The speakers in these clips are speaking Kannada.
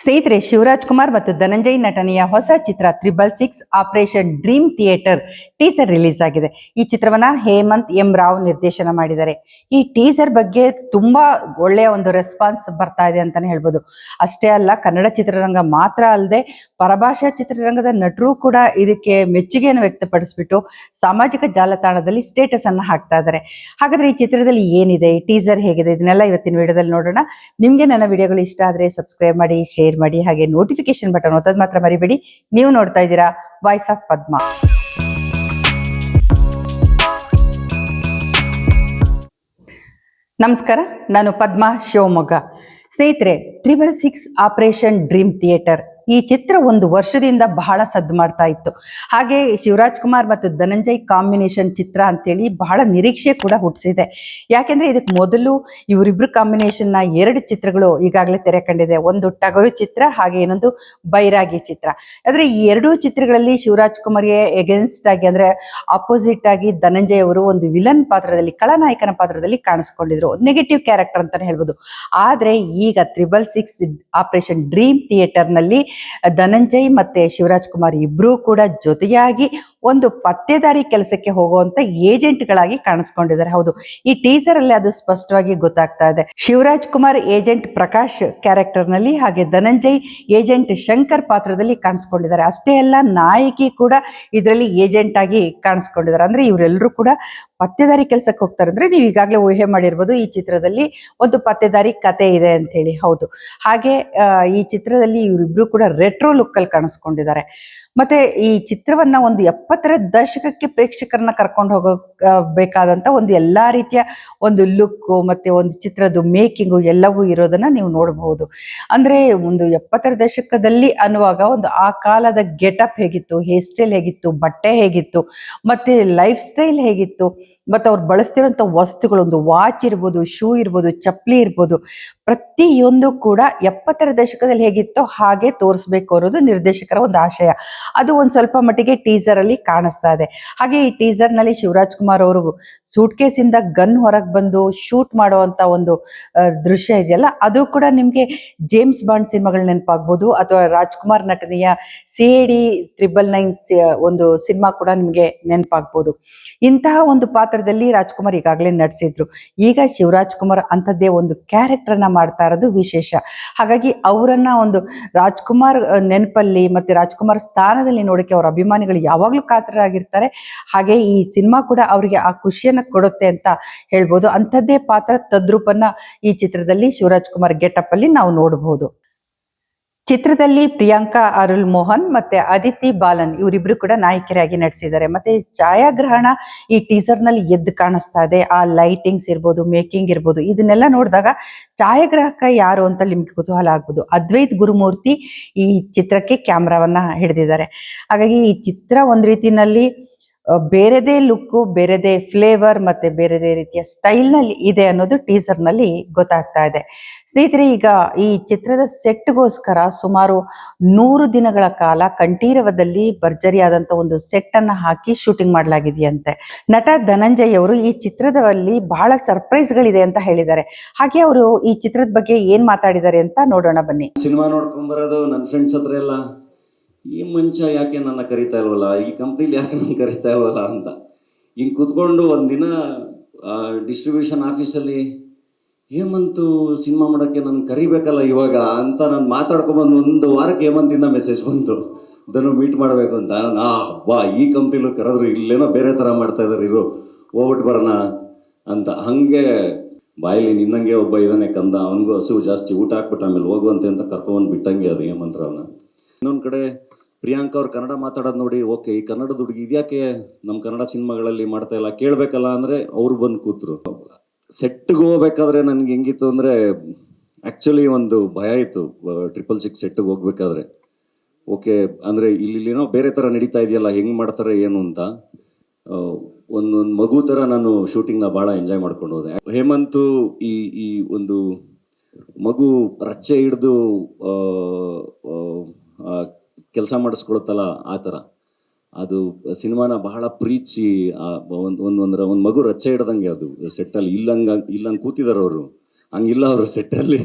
ಸ್ನೇಹಿತರೆ, ಶಿವರಾಜ್ ಕುಮಾರ್ ಮತ್ತು ಧನಂಜಯ್ ನಟನೆಯ ಹೊಸ ಚಿತ್ರ 666 operation dream theatre teaser release ಆಗಿದೆ. ಈ ಚಿತ್ರವನ್ನ ಹೇಮಂತ್ ಎಂ ರಾವ್ ನಿರ್ದೇಶನ ಮಾಡಿದ್ದಾರೆ. ಈ ಟೀಸರ್ ಬಗ್ಗೆ ತುಂಬಾ ಒಳ್ಳೆಯ ಒಂದು ರೆಸ್ಪಾನ್ಸ್ ಬರ್ತಾ ಇದೆ ಅಂತಾನೆ ಹೇಳ್ಬೋದು. ಅಷ್ಟೇ ಅಲ್ಲ, ಕನ್ನಡ ಚಿತ್ರರಂಗ ಮಾತ್ರ ಅಲ್ಲದೆ ಪರಭಾಷಾ ಚಿತ್ರರಂಗದ ನಟರು ಕೂಡ ಇದಕ್ಕೆ ಮೆಚ್ಚುಗೆಯನ್ನು ವ್ಯಕ್ತಪಡಿಸ್ಬಿಟ್ಟು ಸಾಮಾಜಿಕ ಜಾಲತಾಣದಲ್ಲಿ ಸ್ಟೇಟಸ್ ಅನ್ನ ಹಾಕ್ತಾ ಇದ್ದಾರೆ. ಹಾಗಾದ್ರೆ ಈ ಚಿತ್ರದಲ್ಲಿ ಏನಿದೆ, ಈ ಟೀಸರ್ ಹೇಗಿದೆ, ಇದನ್ನೆಲ್ಲ ಇವತ್ತಿನ ವಿಡಿಯೋದಲ್ಲಿ ನೋಡೋಣ. ನಿಮ್ಗೆ ನನ್ನ ವಿಡಿಯೋಗಳು ಇಷ್ಟ ಆದ್ರೆ ಸಬ್ಸ್ಕ್ರೈಬ್ ಮಾಡಿ, ಶೇರ್ ಮಾಡಿ, ಹಾಗೆ ನೋಟಿಫಿಕೇಶನ್ ಬಟನ್ ಒತ್ತೋದು ಮಾತ್ರ ಮರಿಬೇಡಿ. ನೀವು ನೋಡ್ತಾ ಇದ್ದೀರಾ ವಾಯ್ಸ್ ಆಫ್ ಪದ್ಮ. ನಮಸ್ಕಾರ, ನಾನು ಪದ್ಮ, ಶಿವಮೊಗ್ಗ. ಸ್ನೇಹಿತರೆ, 666 ಆಪರೇಷನ್ ಡ್ರೀಮ್ ಥಿಯೇಟರ್ ಈ ಚಿತ್ರ ಒಂದು ವರ್ಷದಿಂದ ಬಹಳ ಸದ್ದು ಮಾಡ್ತಾ ಇತ್ತು. ಹಾಗೆ ಶಿವರಾಜ್ ಕುಮಾರ್ ಮತ್ತು ಧನಂಜಯ್ ಕಾಂಬಿನೇಷನ್ ಚಿತ್ರ ಅಂತೇಳಿ ಬಹಳ ನಿರೀಕ್ಷೆ ಕೂಡ ಹುಟ್ಟಿಸಿದೆ. ಯಾಕೆಂದ್ರೆ ಇದಕ್ಕೆ ಮೊದಲು ಇವರಿಬ್ರು ಕಾಂಬಿನೇಷನ್ ನ 2 ಚಿತ್ರಗಳು ಈಗಾಗಲೇ ತೆರೆ ಕಂಡಿದೆ. ಒಂದು ಟಗರು ಚಿತ್ರ, ಹಾಗೆ ಇನ್ನೊಂದು ಬೈರಾಗಿ ಚಿತ್ರ. ಆದ್ರೆ ಈ 2 ಚಿತ್ರಗಳಲ್ಲಿ ಶಿವರಾಜ್ ಕುಮಾರ್ಗೆ ಎಗೇನ್ಸ್ಟ್ ಆಗಿ, ಅಂದ್ರೆ ಅಪೋಸಿಟ್ ಆಗಿ ಧನಂಜಯ್ ಅವರು ಒಂದು ವಿಲನ್ ಪಾತ್ರದಲ್ಲಿ, ಖಳನಾಯಕನ ಪಾತ್ರದಲ್ಲಿ ಕಾಣಿಸ್ಕೊಂಡಿದ್ರು. ನೆಗೆಟಿವ್ ಕ್ಯಾರೆಕ್ಟರ್ ಅಂತಾನೆ ಹೇಳ್ಬೋದು. ಆದ್ರೆ ಈಗ 666 ಆಪರೇಷನ್ ಡ್ರೀಮ್ ಥಿಯೇಟರ್ ನಲ್ಲಿ ಧನಂಜಯ್ ಮತ್ತೆ ಶಿವರಾಜ್ ಕುಮಾರ್ ಇಬ್ರು ಕೂಡ ಜೊತೆಯಾಗಿ ಒಂದು ಪತ್ತೆದಾರಿ ಕೆಲಸಕ್ಕೆ ಹೋಗುವಂತ ಏಜೆಂಟ್ ಗಳಾಗಿ ಕಾಣಿಸ್ಕೊಂಡಿದ್ದಾರೆ. ಹೌದು, ಈ ಟೀಸರ್ ಅಲ್ಲಿ ಅದು ಸ್ಪಷ್ಟವಾಗಿ ಗೊತ್ತಾಗ್ತಾ ಇದೆ. ಶಿವರಾಜ್ ಕುಮಾರ್ ಏಜೆಂಟ್ ಪ್ರಕಾಶ್ ಕ್ಯಾರೆಕ್ಟರ್ ನಲ್ಲಿ, ಹಾಗೆ ಧನಂಜಯ್ ಏಜೆಂಟ್ ಶಂಕರ್ ಪಾತ್ರದಲ್ಲಿ ಕಾಣಿಸ್ಕೊಂಡಿದ್ದಾರೆ. ಅಷ್ಟೇ ಅಲ್ಲ, ನಾಯಕಿ ಕೂಡ ಇದರಲ್ಲಿ ಏಜೆಂಟ್ ಆಗಿ ಕಾಣಿಸ್ಕೊಂಡಿದ್ದಾರೆ. ಅಂದ್ರೆ ಇವರೆಲ್ಲರೂ ಕೂಡ ಪತ್ತೆದಾರಿ ಕೆಲಸಕ್ಕೆ ಹೋಗ್ತಾರೆ. ಅಂದ್ರೆ ನೀವು ಈಗಾಗಲೇ ಊಹೆ ಮಾಡಿರ್ಬೋದು, ಈ ಚಿತ್ರದಲ್ಲಿ ಒಂದು ಪತ್ತೆದಾರಿ ಕತೆ ಇದೆ ಅಂತ ಹೇಳಿ. ಹೌದು, ಹಾಗೆ ಈ ಚಿತ್ರದಲ್ಲಿ ಇವರಿಬ್ರು ಕೂಡ ರೆಟ್ರೋ ಲುಕ್ ಅಲ್ಲಿ ಕಾಣಿಸ್ಕೊಂಡಿದ್ದಾರೆ. ಮತ್ತೆ ಈ ಚಿತ್ರವನ್ನ ಒಂದು 70ರ ದಶಕಕ್ಕೆ ಪ್ರೇಕ್ಷಕರನ್ನ ಕರ್ಕೊಂಡು ಹೋಗಬೇಕಾದಂತ ಒಂದು ಎಲ್ಲಾ ರೀತಿಯ ಒಂದು ಲುಕ್ ಮತ್ತೆ ಒಂದು ಚಿತ್ರದ ಮೇಕಿಂಗು ಎಲ್ಲವೂ ಇರೋದನ್ನ ನೀವು ನೋಡಬಹುದು. ಅಂದ್ರೆ ಒಂದು 70ರ ದಶಕದಲ್ಲಿ ಅನ್ನುವಾಗ ಒಂದು ಆ ಕಾಲದ ಗೆಟಪ್ ಹೇಗಿತ್ತು, ಹೇರ್ ಸ್ಟೈಲ್ ಹೇಗಿತ್ತು, ಬಟ್ಟೆ ಹೇಗಿತ್ತು, ಮತ್ತೆ ಲೈಫ್ ಸ್ಟೈಲ್ ಹೇಗಿತ್ತು, ಮತ್ತೆ ಅವ್ರು ಬಳಸ್ತಿರುವಂತ ವಸ್ತುಗಳು, ಒಂದು ವಾಚ್ ಇರ್ಬೋದು, ಶೂ ಇರ್ಬೋದು, ಚಪ್ಪಲಿ ಇರ್ಬೋದು, ಪ್ರತಿಯೊಂದು ಕೂಡ 70ರ ದಶಕದಲ್ಲಿ ಹೇಗಿತ್ತೋ ಹಾಗೆ ತೋರಿಸ್ಬೇಕು ಅನ್ನೋದು ನಿರ್ದೇಶಕರ ಒಂದು ಆಶಯ. ಅದು ಒಂದ್ ಸ್ವಲ್ಪ ಮಟ್ಟಿಗೆ ಟೀಸರ್ ಅಲ್ಲಿ ಕಾಣಿಸ್ತಾ ಇದೆ. ಹಾಗೆ ಈ ಟೀಸರ್ ನಲ್ಲಿ ಶಿವರಾಜ್ ಕುಮಾರ್ ಅವರು ಸೂಟ್ ಕೇಸ್ ಇಂದ ಗನ್ ಹೊರಗೆ ಬಂದು ಶೂಟ್ ಮಾಡುವಂತ ಒಂದು ದೃಶ್ಯ ಇದೆಯಲ್ಲ, ಅದು ಕೂಡ ನಿಮ್ಗೆ ಜೇಮ್ಸ್ ಬಾಂಡ್ ಸಿನಿಮಾಗಳು ನೆನಪಾಗ್ಬೋದು, ಅಥವಾ ರಾಜ್ಕುಮಾರ್ ನಟನೆಯ CID 999 ಒಂದು ಸಿನಿಮಾ ಕೂಡ ನಿಮ್ಗೆ ನೆನಪಾಗ್ಬೋದು. ಇಂತಹ ಒಂದು ಪಾತ್ರದಲ್ಲಿ ರಾಜ್ಕುಮಾರ್ ಈಗಾಗಲೇ ನಟಿಸಿದ್ರು. ಈಗ ಶಿವರಾಜ್ ಕುಮಾರ್ ಅಂಥದ್ದೇ ಒಂದು ಕ್ಯಾರೆಕ್ಟರ್ ನ ಮಾಡ್ತಾ ಇರೋದು ವಿಶೇಷ. ಹಾಗಾಗಿ ಅವರನ್ನ ಒಂದು ರಾಜ್ಕುಮಾರ್ ನೆನಪಲ್ಲಿ ಮತ್ತೆ ರಾಜ್ಕುಮಾರ್ ಸ್ಥಾನದಲ್ಲಿ ನೋಡಕ್ಕೆ ಅವರ ಅಭಿಮಾನಿಗಳು ಯಾವಾಗ್ಲೂ ಕಾತರರಾಗಿರ್ತಾರೆ. ಹಾಗೆ ಈ ಸಿನಿಮಾ ಕೂಡ ಅವರಿಗೆ ಆ ಖುಷಿಯನ್ನ ಕೊಡುತ್ತೆ ಅಂತ ಹೇಳ್ಬೋದು. ಅಂಥದ್ದೇ ಪಾತ್ರ ತದ್ರೂಪನ್ನ ಈ ಚಿತ್ರದಲ್ಲಿ ಶಿವರಾಜ್ ಕುಮಾರ್ ಗೆಟಪ್ ಅಲ್ಲಿ ನಾವು ನೋಡಬಹುದು. ಚಿತ್ರದಲ್ಲಿ ಪ್ರಿಯಾಂಕಾ ಅರುಳ್ ಮೋಹನ್ ಮತ್ತೆ ಅದಿತಿ ಬಾಲನ್ ಇವರಿಬ್ರು ಕೂಡ ನಾಯಕಿಯರಾಗಿ ನಟಿಸಿದ್ದಾರೆ. ಮತ್ತೆ ಛಾಯಾಗ್ರಹಣ ಈ ಟೀಸರ್ ನಲ್ಲಿ ಎದ್ದು ಕಾಣಿಸ್ತಾ ಇದೆ. ಆ ಲೈಟಿಂಗ್ಸ್ ಇರ್ಬೋದು, ಮೇಕಿಂಗ್ ಇರ್ಬೋದು, ಇದನ್ನೆಲ್ಲ ನೋಡಿದಾಗ ಛಾಯಾಗ್ರಾಹಕ ಯಾರು ಅಂತ ನಿಮ್ಗೆ ಕುತೂಹಲ ಆಗ್ಬೋದು. ಅದ್ವೈತ್ ಗುರುಮೂರ್ತಿ ಈ ಚಿತ್ರಕ್ಕೆ ಕ್ಯಾಮ್ರಾವನ್ನ ಹಿಡಿದಿದ್ದಾರೆ. ಹಾಗಾಗಿ ಈ ಚಿತ್ರ ಒಂದ್ ರೀತಿನಲ್ಲಿ ಬೇರೆದೇ ಲುಕ್, ಬೇರೆದೇ ಫ್ಲೇವರ್ ಮತ್ತೆ ಬೇರೆದೇ ರೀತಿಯ ಸ್ಟೈಲ್ ನಲ್ಲಿ ಇದೆ ಅನ್ನೋದು ಟೀಸರ್ ನಲ್ಲಿ ಗೊತ್ತಾಗ್ತಾ ಇದೆ. ಸ್ನೇಹಿತರೆ, ಈಗ ಈ ಚಿತ್ರದ ಸೆಟ್ಗೋಸ್ಕರ ಸುಮಾರು 100 ದಿನಗಳ ಕಾಲ ಕಂಠೀರವದಲ್ಲಿ ಭರ್ಜರಿಯಾದಂತ ಒಂದು ಸೆಟ್ ಅನ್ನ ಹಾಕಿ ಶೂಟಿಂಗ್ ಮಾಡಲಾಗಿದೆಯಂತೆ. ನಟ ಧನಂಜಯ್ ಅವರು ಈ ಚಿತ್ರದಲ್ಲಿ ಬಹಳ ಸರ್ಪ್ರೈಸ್ ಗಳಿದೆ ಅಂತ ಹೇಳಿದ್ದಾರೆ. ಹಾಗೆ ಅವರು ಈ ಚಿತ್ರದ ಬಗ್ಗೆ ಏನ್ ಮಾತಾಡಿದ್ದಾರೆ ಅಂತ ನೋಡೋಣ ಬನ್ನಿ. ಸಿನಿಮಾ ನೋಡ್ಕೊಂಡ್ ಬರೋದು ನನ್ನ ಫ್ರೆಂಡ್ಸ್ ಹತ್ರ ಎಲ್ಲ, ಈ ಮನುಷ್ಯ ಯಾಕೆ ನನ್ನ ಕರಿತಾ ಇಲ್ವಲ್ಲ, ಈ ಕಂಪ್ನಿಲಿ ಯಾಕೆ ನನ್ನ ಕರಿತಾ ಇಲ್ವಲ್ಲ ಅಂತ ಹಿಂಗೆ ಕೂತ್ಕೊಂಡು ಒಂದಿನ ಡಿಸ್ಟ್ರಿಬ್ಯೂಷನ್ ಆಫೀಸಲ್ಲಿ ಹೇಮಂತು ಸಿನಿಮಾ ಮಾಡೋಕ್ಕೆ ನನ್ನ ಕರಿಬೇಕಲ್ಲ ಇವಾಗ ಅಂತ ನಾನು ಮಾತಾಡ್ಕೊಂಬಂದು 1 ವಾರಕ್ಕೆ ಹೇಮಂತಿಂದ ಮೆಸೇಜ್ ಬಂತು, ಇದನ್ನು ಮೀಟ್ ಮಾಡಬೇಕು ಅಂತ. ಹಬ್ಬ, ಈ ಕಂಪ್ನಿಲೂ ಕರೆದ್ರು, ಇಲ್ಲೇನೋ ಬೇರೆ ಥರ ಮಾಡ್ತಾ ಇದ್ದಾರೆ, ಇರು ಹೋಗ್ಬಿಟ್ಟು ಬರೋಣ ಅಂತ. ಹಾಗೆ ಬಾಯಲ್ಲಿ ನಿನ್ನಂಗೆ ಒಬ್ಬ ಇದನ್ನೇ ಕಂದ, ಅವನಿಗೂ ಹಸಿವು ಜಾಸ್ತಿ, ಊಟ ಹಾಕ್ಬಿಟ್ಟು ಆಮೇಲೆ ಹೋಗುವಂತೆ ಅಂತ ಕರ್ಕೊಂಡ್ಬಂದು ಬಿಟ್ಟಂಗೆ ಅದು ಹೇಮಂತ್ರವನ್ನ. ಇನ್ನೊಂದು ಕಡೆ ಪ್ರಿಯಾಂಕಾ ಅವ್ರು ಕನ್ನಡ ಮಾತಾಡೋದು ನೋಡಿ, ಓಕೆ ಈ ಕನ್ನಡದ ಹುಡುಗಿ ಇದ್ಯಾಕೆ ನಮ್ಮ ಕನ್ನಡ ಸಿನಿಮಾಗಳಲ್ಲಿ ಮಾಡ್ತಾ ಇಲ್ಲ, ಕೇಳಬೇಕಲ್ಲ ಅಂದರೆ ಅವ್ರು ಬಂದು ಕೂತರು. ಸೆಟ್ಗೆ ಹೋಗ್ಬೇಕಾದ್ರೆ ನನಗೆ ಹೆಂಗಿತ್ತು ಅಂದರೆ, ಆ್ಯಕ್ಚುಲಿ ಒಂದು ಭಯ ಇತ್ತು 666 ಸೆಟ್ಗೆ ಹೋಗ್ಬೇಕಾದ್ರೆ. ಓಕೆ ಅಂದರೆ ಇಲ್ಲಿನೋ ಬೇರೆ ಥರ ನಡೀತಾ ಇದೆಯಲ್ಲ, ಹೆಂಗೆ ಮಾಡ್ತಾರೆ ಏನು ಅಂತ. ಒಂದೊಂದು ಮಗು ಥರ ನಾನು ಶೂಟಿಂಗ್ನ ಭಾಳ ಎಂಜಾಯ್ ಮಾಡ್ಕೊಂಡು ಹೋದೆ. ಹೇಮಂತು ಈ ಒಂದು ಮಗು ರಚ್ಚೆ ಹಿಡಿದು ಕೆಲಸ ಮಾಡಿಸ್ಕೊಳುತ್ತಲ್ಲ, ಆ ಥರ ಅದು ಸಿನಿಮಾನ ಬಹಳ ಪ್ರೀತಿ. ಒಂದು ಮಗು ರಚ್ಚೆ ಹಿಡ್ದಂಗೆ ಅದು ಸೆಟ್ಟಲ್ಲಿ. ಇಲ್ಲಂಗೆ ಕೂತಿದ್ದಾರೆ ಅವರು, ಹಂಗಿಲ್ಲ ಅವರು ಸೆಟ್ಟಲ್ಲಿ.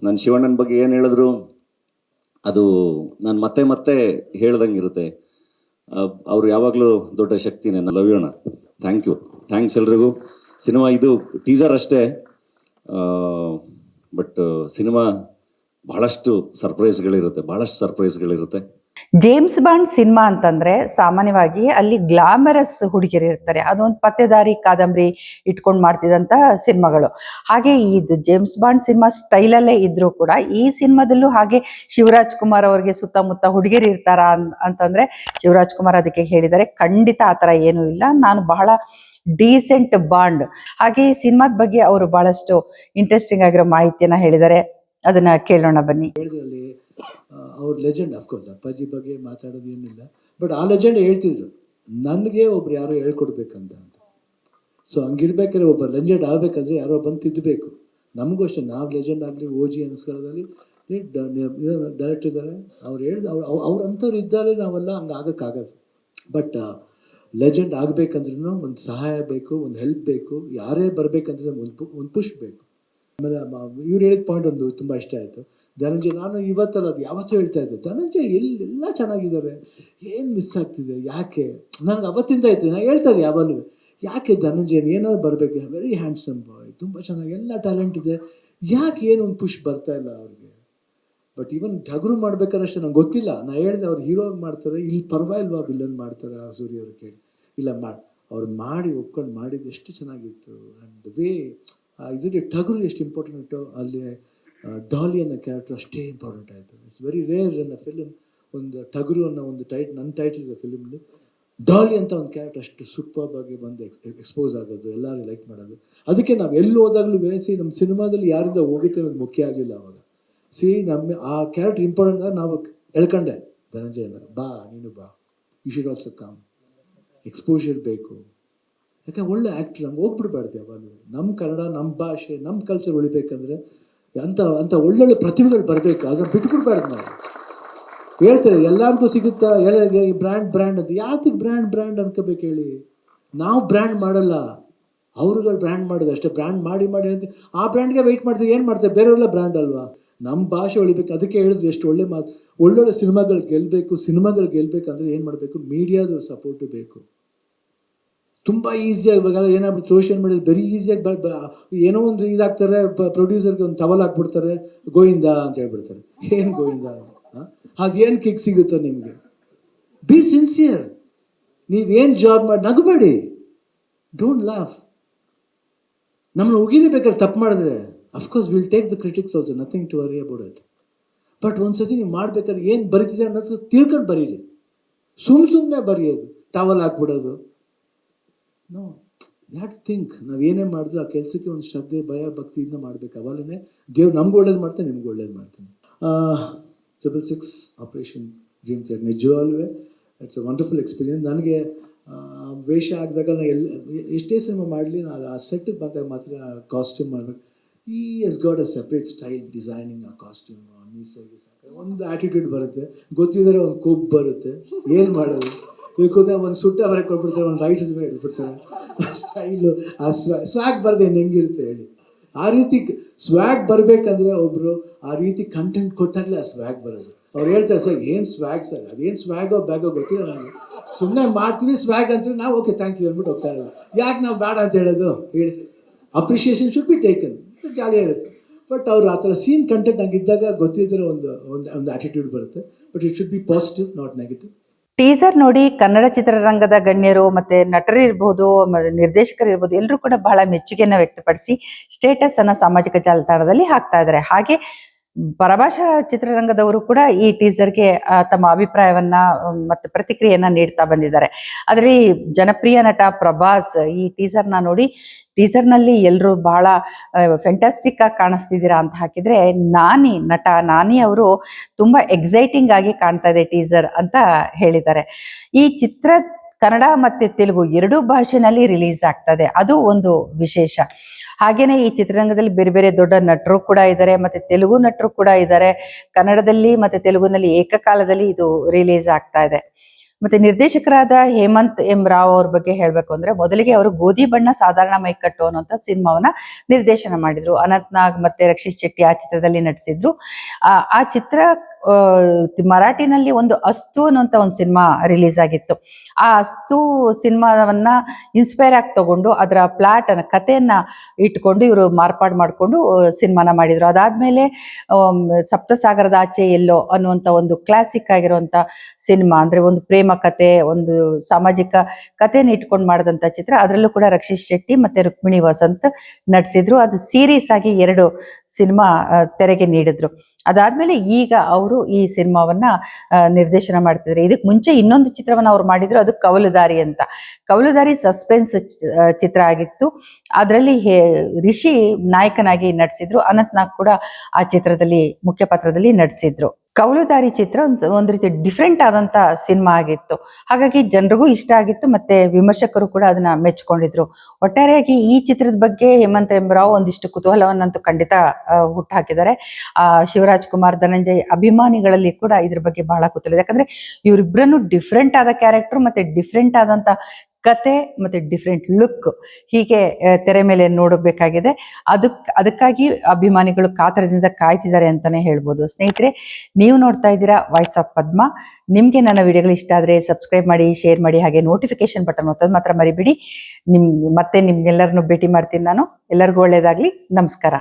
ನಾನು ಶಿವಣ್ಣನ ಬಗ್ಗೆ ಏನು ಹೇಳಿದ್ರು ಅದು ನಾನು ಮತ್ತೆ ಮತ್ತೆ ಹೇಳ್ದಂಗಿರುತ್ತೆ. ಅವ್ರು ಯಾವಾಗಲೂ ದೊಡ್ಡ ಶಕ್ತಿನೇ. ಲವ್ ಯು ಅಣ್ಣ. ಥ್ಯಾಂಕ್ ಯು, ಥ್ಯಾಂಕ್ಸ್ ಎಲ್ರಿಗೂ. ಸಿನಿಮಾ ಇದು ಟೀಸರ್ ಅಷ್ಟೇ, ಬಟ್ ಸಿನಿಮಾ ಬಹಳಷ್ಟು ಸರ್ಪ್ರೈಸ್ಗಳಿರುತ್ತೆ. ಜೇಮ್ಸ್ ಬಾಂಡ್ ಸಿನಿಮಾ ಅಂತಂದ್ರೆ ಸಾಮಾನ್ಯವಾಗಿ ಅಲ್ಲಿ ಗ್ಲಾಮರಸ್ ಹುಡುಗಿಯರು ಇರ್ತಾರೆ. ಅದೊಂದು ಪತ್ತೆದಾರಿ ಕಾದಂಬರಿ ಇಟ್ಕೊಂಡು ಮಾಡ್ತಿದ್ದಂತ ಸಿನಿಮಾಗಳು. ಹಾಗೆ ಇದು ಜೇಮ್ಸ್ ಬಾಂಡ್ ಸಿನಿಮಾ ಸ್ಟೈಲಲ್ಲೇ ಇದ್ರೂ ಕೂಡ ಈ ಸಿನಿಮಾದಲ್ಲೂ ಹಾಗೆ ಶಿವರಾಜ್ ಕುಮಾರ್ ಅವರಿಗೆ ಸುತ್ತಮುತ್ತ ಹುಡುಗಿಯರು ಇರ್ತಾರ ಅಂತಂದ್ರೆ ಶಿವರಾಜ್ ಕುಮಾರ್ ಅದಕ್ಕೆ ಹೇಳಿದ್ದಾರೆ, ಖಂಡಿತ ಆ ಥರ ಏನೂ ಇಲ್ಲ, ನಾನು ಬಹಳ ಡೀಸೆಂಟ್ ಬಾಂಡ್. ಹಾಗೆ ಸಿನಿಮಾದ ಬಗ್ಗೆ ಅವರು ಬಹಳಷ್ಟು ಇಂಟ್ರೆಸ್ಟಿಂಗ್ ಆಗಿರೋ ಮಾಹಿತಿಯನ್ನ ಹೇಳಿದ್ದಾರೆ, ಅದನ್ನ ಕೇಳೋಣ ಬನ್ನಿ. ಅವ್ರ ಲೆಜೆಂಡ್ ಅಫ್ಕೋರ್ಸ್ ಅಪ್ಪಾಜಿ ಬಗ್ಗೆ ಮಾತಾಡೋದು ಏನಿಲ್ಲ, ಬಟ್ ಆ ಲೆಜೆಂಡ್ ಹೇಳ್ತಿದ್ರು ನನಗೆ ಒಬ್ರು ಯಾರೋ ಹೇಳ್ಕೊಡ್ಬೇಕಂತ ಅಂತ. ಸೊ ಹಂಗಿರ್ಬೇಕಾದ್ರೆ ಒಬ್ಬ ಲೆಜೆಂಡ್ ಆಗ್ಬೇಕಂದ್ರೆ ಯಾರೋ ಬಂದು ತಿದ್ದಬೇಕು. ನಮಗೂ ಅಷ್ಟೇ, ನಾವು ಲೆಜೆಂಡ್ ಆಗಲಿ ಓಜಿ ಅನುಸ್ಕಾರದಲ್ಲಿ ಡೈರೆಕ್ಟ್ ಇದ್ದಾರೆ, ಅವ್ರು ಹೇಳ್ದು ಅವ್ರು ಅಂಥವ್ರು ಇದ್ದಾರೆ, ನಾವೆಲ್ಲ ಹಂಗೆ ಆಗೋಕ್ಕಾಗದು. ಬಟ್ ಲೆಜೆಂಡ್ ಆಗಬೇಕಂದ್ರೂ ಒಂದು ಸಹಾಯ ಬೇಕು, ಒಂದು ಹೆಲ್ಪ್ ಬೇಕು, ಯಾರೇ ಬರಬೇಕಂದ್ರೆ ಒಂದು ಪುಷ್ ಬೇಕು. ಆಮೇಲೆ ಇವ್ರು ಹೇಳಿದ ಪಾಯಿಂಟ್ ಒಂದು ತುಂಬ ಇಷ್ಟ ಆಯಿತು. ಧನಂಜಯ್, ನಾನು ಇವತ್ತಲ್ಲ ಅದು ಯಾವತ್ತೂ ಹೇಳ್ತಾ ಇದ್ದೆ, ಧನಂಜಯ್ ಎಲ್ಲ ಚೆನ್ನಾಗಿದ್ದಾರೆ, ಏನು ಮಿಸ್ ಆಗ್ತಿದೆ ಯಾಕೆ? ನನಗೆ ಅವತ್ತಿಂದ ಆಯ್ತು, ನಾನು ಹೇಳ್ತಾ ಇದ್ದೆ ಯಾವಾಗಲೂ, ಯಾಕೆ ಧನಂಜಯ್ ಏನಾದ್ರು ಬರಬೇಕು, ವೆರಿ ಹ್ಯಾಂಡ್ಸಮ್ ಬಾಯ್, ತುಂಬ ಚೆನ್ನಾಗಿ ಎಲ್ಲ ಟ್ಯಾಲೆಂಟ್ ಇದೆ, ಯಾಕೆ ಏನು ಒಂದು ಪುಷ್ ಬರ್ತಾ ಇಲ್ಲ ಅವ್ರಿಗೆ? ಬಟ್ ಇವನ್ ಟಗರು ಮಾಡ್ಬೇಕಾದ್ರೆ ಅಷ್ಟೇ ನಂಗೆ ಗೊತ್ತಿಲ್ಲ. ನಾನು ಹೇಳಿದೆ ಅವ್ರು ಹೀರೋ ಮಾಡ್ತಾರೆ, ಇಲ್ಲಿ ಪರವಾಗಿಲ್ವಾ ವಿಲನ್ ಮಾಡ್ತಾರೆ ಸೂರ್ಯ ಅವ್ರು ಕೇಳಿ, ಇಲ್ಲ ಅವ್ರು ಮಾಡಿ ಒಪ್ಕೊಂಡು ಮಾಡಿದ್ದು ಎಷ್ಟು ಚೆನ್ನಾಗಿತ್ತು. ಆ್ಯಂಡ್ ವೇ ಇದರಲ್ಲಿ ಟಗರು ಎಷ್ಟು ಇಂಪಾರ್ಟೆಂಟು, ಅಲ್ಲಿ ಡಾಲಿ ಅನ್ನೋ ಕ್ಯಾರೆಕ್ಟರ್ ಅಷ್ಟೇ ಇಂಪಾರ್ಟೆಂಟ್ ಆಯಿತು. ಇಟ್ಸ್ ವೆರಿ ರೇರ್ ಅನ್ನೋ ಫಿಲ್ಮ್ ಒಂದು ಟಗರು ಅನ್ನೋ ಒಂದು ನನ್ನ ಟೈಟಲ್ ಇದೆ ಫಿಲ್ಮ್ಲಿ, ಡಾಲಿ ಅಂತ ಒಂದು ಕ್ಯಾರೆಕ್ಟರ್ ಅಷ್ಟು ಸೂಪರ್ ಆಗಿ ಬಂದು ಎಕ್ಸ್ಪೋಸ್ ಆಗೋದು, ಎಲ್ಲರೂ ಲೈಕ್ ಮಾಡೋದು. ಅದಕ್ಕೆ ನಾವು ಎಲ್ಲಿ ಹೋದಾಗಲೂ ನಮ್ಮ ಸಿನಿಮಾದಲ್ಲಿ ಯಾರಿಂದ ಹೋಗುತ್ತೆ ಅನ್ನೋದು ಮುಖ್ಯ ಆಗಲಿಲ್ಲ ಅವಾಗ. ನಮ್ಮ ಆ ಕ್ಯಾರೆಕ್ಟರ್ ಇಂಪಾರ್ಟೆಂಟ್ ಆಗಿ ನಾವು ಎಳ್ಕೊಂಡೆ ಧನಂಜಯನ, ಬಾ ನೀನು ಬಾ, you should also come, exposure ಬೇಕು. ಯಾಕಂದ್ರೆ ಒಳ್ಳೆ ಆ್ಯಕ್ಟ್ರ್, ನಮ್ಗೆ ಹೋಗ್ಬಿಡ್ಬಾರ್ದು ಯಾವಾಗ. ನಮ್ಮ ಕನ್ನಡ, ನಮ್ಮ ಭಾಷೆ, ನಮ್ಮ ಕಲ್ಚರ್ ಉಳಿಬೇಕಂದ್ರೆ ಅಂತ ಒಳ್ಳೊಳ್ಳೆ ಪ್ರತಿಭೆಗಳು ಬರಬೇಕು, ಅದನ್ನ ಬಿಟ್ಬಿಡ್ಬಾರ್ದು. ನಾವು ಹೇಳ್ತಾರೆ ಎಲ್ಲರಿಗೂ ಸಿಗುತ್ತಾ ಬ್ರ್ಯಾಂಡ್ ಅಂತ, ಯಾತಿಗೆ ಬ್ರ್ಯಾಂಡ್ ಅನ್ಕೋಬೇಕು ಹೇಳಿ? ನಾವು ಬ್ರ್ಯಾಂಡ್ ಮಾಡಲ್ಲ, ಅವ್ರುಗಳು ಬ್ರ್ಯಾಂಡ್ ಮಾಡೋದು ಅಷ್ಟೇ. ಬ್ರ್ಯಾಂಡ್ ಮಾಡಿ ಅಂತ ಆ ಬ್ರ್ಯಾಂಡ್ಗೆ ವೆಯ್ಟ್ ಮಾಡ್ತೀವಿ, ಏನು ಮಾಡ್ತಾರೆ? ಬೇರೆಯವರೆಲ್ಲ ಬ್ರ್ಯಾಂಡ್ ಅಲ್ವಾ? ನಮ್ಮ ಭಾಷೆ ಉಳಿಬೇಕು. ಅದಕ್ಕೆ ಹೇಳಿದ್ರು ಎಷ್ಟು ಒಳ್ಳೆ ಮಾತು, ಒಳ್ಳೊಳ್ಳೆ ಸಿನಿಮಾಗಳು ಗೆಲ್ಬೇಕಂದ್ರೆ ಏನು ಮಾಡಬೇಕು? ಮೀಡಿಯಾದ ಸಪೋರ್ಟು ಬೇಕು. ತುಂಬ ಈಸಿಯಾಗಿ ಇವಾಗ ಏನಾಗ್ಬಿಟ್ಟು ಸೋಷಿಯಲ್ ಮೀಡಿಯಾದಲ್ಲಿ ವೆರಿ ಈಸಿಯಾಗಿ ಏನೋ ಒಂದು ಇದಾಗ್ತಾರೆ, ಪ್ರೊಡ್ಯೂಸರ್ಗೆ ಒಂದು ಟವಲ್ ಹಾಕ್ಬಿಡ್ತಾರೆ, ಗೋವಿಂದ ಅಂತ ಹೇಳ್ಬಿಡ್ತಾರೆ. ಏನು ಗೋವಿಂದ? ಅದೇನು ಕಿಕ್ ಸಿಗುತ್ತೋ ನಿಮಗೆ? B sincere. ನೀವೇನು ಜಾಬ್ ಮಾಡಿ ನಗಬೇಡಿ, ಡೋಂಟ್ ಲಾಫ್. ನಮ್ಮನ್ನು ಉಗಿರಿ ಬೇಕಾದ್ರೆ ತಪ್ಪು ಮಾಡಿದ್ರೆ of course will take the critics also, nothing to worry about it. But ಒಂದ್ಸತಿ ನೀವು ಮಾಡ್ಬೇಕಾದ್ರೆ ಏನು ಬರೀತಿದೆ ಅನ್ನೋದು ತಿಳ್ಕೊಂಡು ಬರೀರಿ. ಸುಮ್ಮನೆ ಬರೆಯೋದು, ಟವಲ್ ಹಾಕ್ಬಿಡೋದು, ನೋ, ಯಾಟ್ ಥಿಂಕ್. ನಾವೇನೇ ಮಾಡಿದ್ರು ಆ ಕೆಲಸಕ್ಕೆ ಒಂದು ಶ್ರದ್ಧೆ, ಭಯ, ಭಕ್ತಿಯಿಂದ ಮಾಡಬೇಕು. ಅವಾಗಲೇ ದೇವ್ರು ನಮ್ಗೆ ಒಳ್ಳೇದು ಮಾಡ್ತಾನೆ, ನಿಮ್ಗೆ ಒಳ್ಳೇದು ಮಾಡ್ತಾನೆ. 666 ಆಪರೇಷನ್ ಡ್ರೀಮ್ ಥಿಯೇಟರ್ ನಿಜವಾಗ್ಲೂ ಇಟ್ಸ್ ಅ ವಂಡರ್ಫುಲ್ ಎಕ್ಸ್ಪೀರಿಯನ್ಸ್. ನನಗೆ ವೇಷ ಆಗಿದಾಗ ನಾನು ಎಷ್ಟೇ ಸಿನಿಮಾ ಮಾಡಲಿ, ನಾನು ಆ ಸೆಟ್ಟಿಗೆ ಬಂದಾಗ ಮಾತ್ರ ಕಾಸ್ಟ್ಯೂಮ್ ಮಾಡಬೇಕು. He's got a separate style designing ಆ ಕಾಸ್ಟ್ಯೂಮ್. ಮೀಸೆಗೆ ಒಂದು ಆ್ಯಟಿಟ್ಯೂಡ್ ಬರುತ್ತೆ, ಗೊತ್ತಿದ್ರೆ ಒಂದು ಕೊಬ್ಬು ಬರುತ್ತೆ, ಏನು ಮಾಡೋದು? ಕೂತ ಒಂದು ಸುಟ್ಟ ಬರಕ್ಕೆ ಕೊಟ್ಬಿಡ್ತಾರೆ, ಒಂದು ರೈಟ್ ಹೇಳ್ಬಿಡ್ತಾರೆ. ಸ್ಟೈಲು, ಆ ಸ್ವ್ಯಾಗ್ ಬರದೆ ಹೆಂಗಿರುತ್ತೆ ಹೇಳಿ? ಆ ರೀತಿ ಸ್ವ್ಯಾಗ್ ಬರಬೇಕಂದ್ರೆ ಒಬ್ಬರು ಆ ರೀತಿ ಕಂಟೆಂಟ್ ಕೊಟ್ಟಾಗಲೇ ಆ ಸ್ವ್ಯಾಗ್ ಬರೋದು. ಅವ್ರು ಹೇಳ್ತಾರೆ, ಸರ್ ಏನು ಸ್ವ್ಯಾಗ್ ಸರ್, ಅದೇನು ಸ್ವ್ಯಾಗೋ ಬ್ಯಾಗೋ ಗೊತ್ತಿಲ್ಲ ನನಗೆ, ಸುಮ್ಮನೆ ಮಾಡ್ತೀವಿ ಸ್ವ್ಯಾಗ್ ಅಂತಾರೆ, ನಾವು ಓಕೆ ಥ್ಯಾಂಕ್ ಯು ಅಂದ್ಬಿಟ್ಟು ಹೋಗ್ತಾ ಇರೋದು. ಯಾಕೆ ನಾವು ಬೇಡ ಅಂತ ಹೇಳೋದು ಹೇಳಿ? ಅಪ್ರಿಷಿಯೇಷನ್ ಶುಡ್ ಬಿ ಟೇಕನ್, ಜಾಲಿಯಾಗಿರುತ್ತೆ. ಬಟ್ ಅವ್ರು ಆ ಥರ ಸೀನ್ ಕಂಟೆಂಟ್ ಹಂಗಿದ್ದಾಗ ಗೊತ್ತಿದ್ದರೆ ಒಂದು ಆಟಿಟ್ಯೂಡ್ ಬರುತ್ತೆ. But it should be positive, not negative. Teaser ನೋಡಿ ಕನ್ನಡ ಚಿತ್ರರಂಗದ ಗಣ್ಯರು ಮತ್ತೆ ನಟರಿರ್ಬೋದು, ನಿರ್ದೇಶಕರಿರ್ಬೋದು, ಎಲ್ಲರೂ ಕೂಡ ಬಹಳ ಮೆಚ್ಚುಗೆಯನ್ನು ವ್ಯಕ್ತಪಡಿಸಿ ಸ್ಟೇಟಸ್ ಅನ್ನ ಸಾಮಾಜಿಕ ಜಾಲತಾಣದಲ್ಲಿ ಹಾಕ್ತಾ ಇದ್ದಾರೆ. ಹಾಗೆ ಪರಭಾಷಾ ಚಿತ್ರರಂಗದವರು ಕೂಡ ಈ ಟೀಸರ್ಗೆ ತಮ್ಮ ಅಭಿಪ್ರಾಯವನ್ನ ಮತ್ತೆ ಪ್ರತಿಕ್ರಿಯೆಯನ್ನ ನೀಡ್ತಾ ಬಂದಿದ್ದಾರೆ. ಅದರಲ್ಲಿ ಜನಪ್ರಿಯ ನಟ ಪ್ರಭಾಸ್ ಈ ಟೀಸರ್ನ ನೋಡಿ, ಟೀಸರ್ನಲ್ಲಿ ಎಲ್ಲರೂ ಬಹಳ ಫ್ಯಾಂಟಾಸ್ಟಿಕ್ ಆಗಿ ಕಾಣಿಸ್ತಿದ್ದೀರಾ ಅಂತ ಹಾಕಿದ್ರೆ, ನಟ ನಾನಿ ಅವರು ತುಂಬಾ ಎಕ್ಸೈಟಿಂಗ್ ಆಗಿ ಕಾಣ್ತಾ ಇದೆ ಟೀಸರ್ ಅಂತ ಹೇಳಿದ್ದಾರೆ. ಈ ಚಿತ್ರ ಕನ್ನಡ ಮತ್ತೆ ತೆಲುಗು ಎರಡೂ ಭಾಷೆನಲ್ಲಿ ರಿಲೀಸ್ ಆಗ್ತದೆ, ಅದು ಒಂದು ವಿಶೇಷ. ಹಾಗೇನೆ ಈ ಚಿತ್ರರಂಗದಲ್ಲಿ ಬೇರೆ ಬೇರೆ ದೊಡ್ಡ ನಟರು ಕೂಡ ಇದ್ದಾರೆ, ಮತ್ತೆ ತೆಲುಗು ನಟರು ಕೂಡ ಇದ್ದಾರೆ. ಕನ್ನಡದಲ್ಲಿ ಮತ್ತೆ ತೆಲುಗುನಲ್ಲಿ ಏಕಕಾಲದಲ್ಲಿ ಇದು ರಿಲೀಸ್ ಆಗ್ತಾ ಇದೆ. ಮತ್ತೆ ನಿರ್ದೇಶಕರಾದ ಹೇಮಂತ್ ಎಂ ರಾವ್ ಅವ್ರ ಬಗ್ಗೆ ಹೇಳಬೇಕು ಅಂದ್ರೆ, ಮೊದಲಿಗೆ ಅವರು ಗೋಧಿ ಬಣ್ಣ ಸಾಧಾರಣ ಮೈಕಟ್ಟು ಅನ್ನುವಂಥ ಸಿನಿಮಾವನ್ನ ನಿರ್ದೇಶನ ಮಾಡಿದ್ರು. ಅನಂತ್ ನಾಗ್ ಮತ್ತೆ ರಕ್ಷಿತ್ ಶೆಟ್ಟಿ ಆ ಚಿತ್ರದಲ್ಲಿ ನಟಿಸಿದ್ರು. ಆ ಚಿತ್ರ ಮರಾಠಿನಲ್ಲಿ ಒಂದು ಅಸ್ತು ಅನ್ನುವಂಥ ಒಂದು ಸಿನಿಮಾ ರಿಲೀಸ್ ಆಗಿತ್ತು. ಆ ಅಸ್ತು ಸಿನಿಮಾವನ್ನ ಇನ್ಸ್ಪೈರ್ ಆಗಿ ತಗೊಂಡು ಅದರ ಪ್ಲಾಟ್ ಅನ್ನ ಕಥೆಯನ್ನ ಇಟ್ಕೊಂಡು ಇವರು ಮಾರ್ಪಾಡು ಮಾಡಿಕೊಂಡು ಸಿನಿಮಾನ ಮಾಡಿದ್ರು. ಅದಾದ್ಮೇಲೆ ಸಪ್ತಸಾಗರದ ಆಚೆ ಎಲ್ಲೋ ಅನ್ನುವಂಥ ಒಂದು ಕ್ಲಾಸಿಕ್ ಆಗಿರುವಂಥ ಸಿನಿಮಾ, ಅಂದ್ರೆ ಒಂದು ಪ್ರೇಮ ಕತೆ, ಒಂದು ಸಾಮಾಜಿಕ ಕಥೆನ ಇಟ್ಕೊಂಡು ಮಾಡಿದಂಥ ಚಿತ್ರ. ಅದರಲ್ಲೂ ಕೂಡ ರಕ್ಷಿತ್ ಶೆಟ್ಟಿ ಮತ್ತೆ ರುಕ್ಮಿಣಿ ವಸಂತ್ ನಟಿಸಿದ್ರು. ಅದು ಸೀರೀಸ್ ಆಗಿ 2 ಸಿನಿಮಾ ತೆರೆಗೆ ನೀಡಿದ್ರು. ಅದಾದ್ಮೇಲೆ ಈಗ ಅವರು ಈ ಸಿನಿಮಾವನ್ನ ನಿರ್ದೇಶನ ಮಾಡ್ತಿದ್ದಾರೆ. ಇದಕ್ಕೆ ಮುಂಚೆ ಇನ್ನೊಂದು ಚಿತ್ರವನ್ನ ಅವ್ರು ಮಾಡಿದ್ರು, ಅದು ಕವಲುದಾರಿ ಅಂತ. ಕವಲುದಾರಿ ಸಸ್ಪೆನ್ಸ್ ಚಿತ್ರ ಆಗಿತ್ತು. ಅದರಲ್ಲಿ ರಿಷಿ ನಾಯಕನಾಗಿ ನಟಿಸಿದ್ರು. ಅನಂತ್ ನಾಗ್ ಕೂಡ ಆ ಚಿತ್ರದಲ್ಲಿ ಮುಖ್ಯ ಪಾತ್ರದಲ್ಲಿ ನಟಿಸಿದ್ರು. ಕವಲುದಾರಿ ಚಿತ್ರ ಒಂದು ರೀತಿ ಡಿಫ್ರೆಂಟ್ ಆದಂತ ಸಿನಿಮಾ ಆಗಿತ್ತು. ಹಾಗಾಗಿ ಜನರಿಗೂ ಇಷ್ಟ ಆಗಿತ್ತು, ಮತ್ತೆ ವಿಮರ್ಶಕರು ಕೂಡ ಅದನ್ನ ಮೆಚ್ಕೊಂಡಿದ್ರು. ಒಟ್ಟಾರೆಯಾಗಿ ಈ ಚಿತ್ರದ ಬಗ್ಗೆ ಹೇಮಂತ್ ಎಂ ರಾವ್ ಒಂದಿಷ್ಟು ಕುತೂಹಲವನ್ನಂತೂ ಖಂಡಿತ ಹುಟ್ಟುಹಾಕಿದ್ದಾರೆ. ಶಿವರಾಜ್ ಕುಮಾರ್, ಧನಂಜಯ್ ಅಭಿಮಾನಿಗಳಲ್ಲಿ ಕೂಡ ಇದ್ರ ಬಗ್ಗೆ ಬಹಳ ಕುತೂಹಲ ಇದೆ. ಯಾಕಂದ್ರೆ ಇವರಿಬ್ಬರನ್ನು ಡಿಫ್ರೆಂಟ್ ಆದ ಕ್ಯಾರೆಕ್ಟರ್ ಮತ್ತೆ ಡಿಫ್ರೆಂಟ್ ಆದಂತ ಕತೆ ಮತ್ತೆ ಡಿಫ್ರೆಂಟ್ ಲುಕ್ ಹೀಗೆ ತೆರೆ ಮೇಲೆ ನೋಡಬೇಕಾಗಿದೆ. ಅದಕ್ಕಾಗಿ ಅಭಿಮಾನಿಗಳು ಕಾತರದಿಂದ ಕಾಯ್ತಿದ್ದಾರೆ ಅಂತಾನೆ ಹೇಳ್ಬೋದು. ಸ್ನೇಹಿತರೆ, ನೀವು ನೋಡ್ತಾ ಇದ್ದೀರಾ ವಾಯ್ಸ್ ಆಫ್ ಪದ್ಮ. ನಿಮ್ಗೆ ನನ್ನ ವಿಡಿಯೋಗಳು ಇಷ್ಟ ಆದ್ರೆ ಸಬ್ಸ್ಕ್ರೈಬ್ ಮಾಡಿ, ಶೇರ್ ಮಾಡಿ, ಹಾಗೆ ನೋಟಿಫಿಕೇಶನ್ ಬಟನ್ ಒತ್ತೋದು ಮಾತ್ರ ಮರಿಬೇಡಿ. ಮತ್ತೆ ನಿಮ್ಗೆಲ್ಲರನ್ನು ಭೇಟಿ ಮಾಡ್ತೀನಿ ನಾನು. ಎಲ್ಲರಿಗೂ ಒಳ್ಳೇದಾಗ್ಲಿ. ನಮಸ್ಕಾರ.